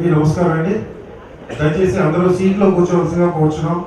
అందరికీ నమస్కారం అండి. దయచేసి అందరూ సీట్లో కూర్చోవలసిందిగా కోరుచున్నాం.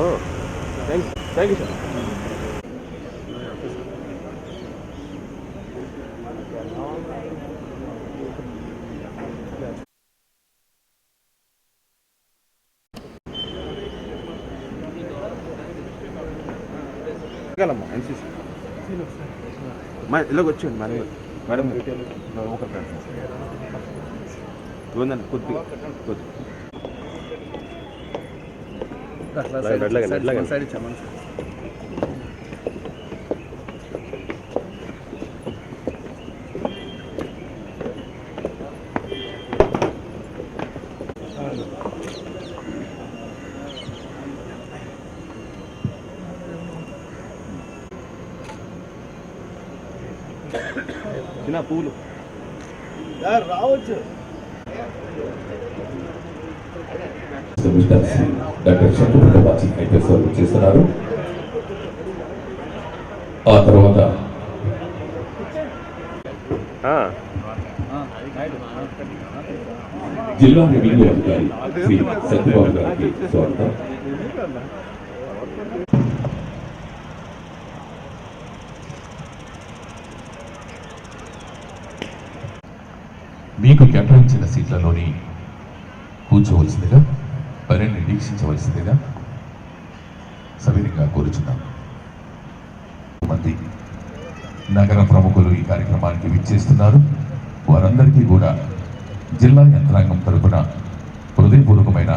Oh, thank you, sir. ఇలా వచ్చాను మేడం మేడం ఒక కొద్దిగా సైడ్ ఇచ్చామని చిన్న పూలు రావచ్చు. డాక్టర్ శంకుప్రభాచి అయితే సర్వ్ చేస్తున్నారు. ఆ తర్వాత జిల్లా రెవెన్యూ అధికారి శ్రీ సత్యబాబు గారికి స్వాగతం. మీకు కేటాయించిన సీట్లలోని కూర్చోవలసిందిగా పనిని వీక్షించవలసిందిగా సవినీయంగా కోరుచున్నాం. మంది నగర ప్రముఖులు ఈ కార్యక్రమానికి విచ్చేస్తున్నారు. వారందరికీ కూడా జిల్లా యంత్రాంగం తరపున హృదయపూర్వకమైన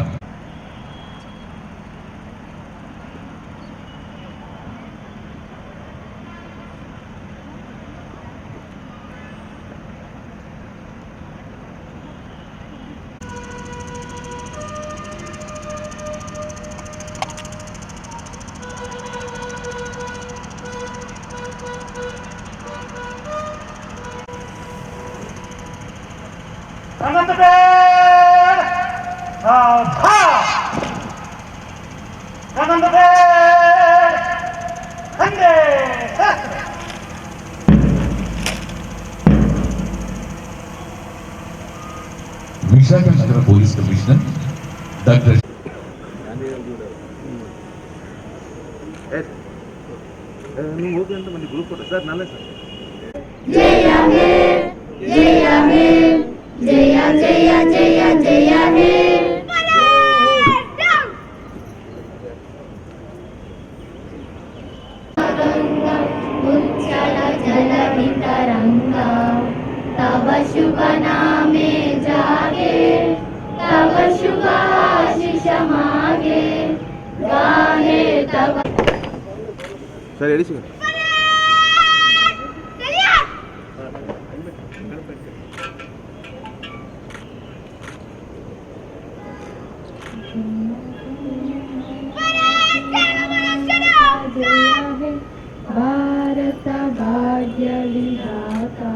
విశాఖ నగర police commissioner doctor group photo sir నాలే సార్. జయ హే జయ హే జయ జయ జయ జయ హే ఉచ్చల జల వితరంగా तव शुभ नामे जागे तव शुभ आशीष मागे गाहे तव సార్ ఏడిసి भारत भाग्य विधाता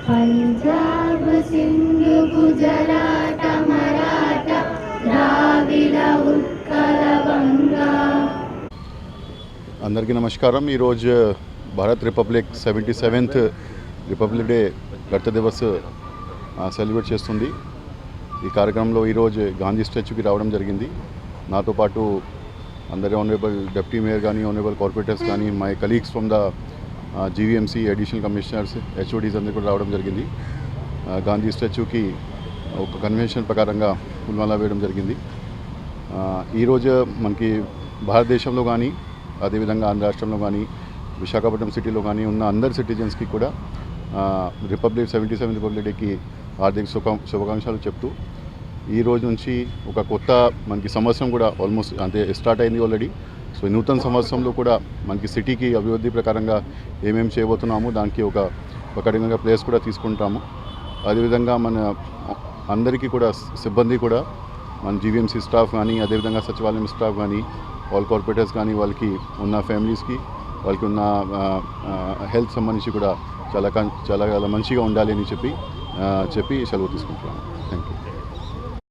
पंजाब सिंधु गुजरात मराठा द्राविड उत्कल गंगा. అందరికీ నమస్కారం. ఈరోజు Bharat republic 77th republic day గణతంత్ర దివస్ సెలబ్రేట్ చేస్తుంది. ఈ కార్యక్రమంలో ఈరోజు గాంధీ స్టాచ్యూకి రావడం జరిగింది. నాతో పాటు అందరి ఆనరబుల్ డిప్యూటీ మేయర్ కానీ ఆనరబుల్ కార్పొరేటర్స్ కానీ my colleagues from the GVMC additional commissioners HODs అందరూ కూడా రావడం జరిగింది. గాంధీ స్టాచ్యూకి ఒక కన్వెన్షన్ ప్రకారంగా పూలమాల వేయడం జరిగింది. ఈరోజు మనకి భారతదేశంలో కానీ అదేవిధంగా ఆంధ్ర రాష్ట్రంలో కానీ విశాఖపట్నం సిటీలో కానీ ఉన్న అందరి సిటిజన్స్కి కూడా రిపబ్లిక్ 77th రిపబ్లిక్ డేకి హార్దిక శుభాకాంక్షలు చెప్తూ ఈ రోజు నుంచి ఒక కొత్త మనకి సంవత్సరం కూడా ఆల్మోస్ట్ అంటే స్టార్ట్ అయింది ఆల్రెడీ. సో నూతన సంవత్సరంలో కూడా మనకి సిటీకి అభివృద్ధి ప్రకారంగా ఏమేమి చేయబోతున్నామో దానికి ఒక రకంగా ప్లేస్ కూడా తీసుకుంటాము. అదేవిధంగా మన అందరికీ కూడా సిబ్బంది కూడా మన జీవీఎంసీ స్టాఫ్ కానీ అదేవిధంగా సచివాలయం స్టాఫ్ కానీ ఆల్ కార్పొరేటర్స్ కానీ వాళ్ళకి ఉన్న ఫ్యామిలీస్కి వాళ్ళకి ఉన్న హెల్త్ సంబంధించి కూడా చాలా మంచిగా ఉండాలి అని చెప్పి సెలవు తీసుకుంటున్నాను.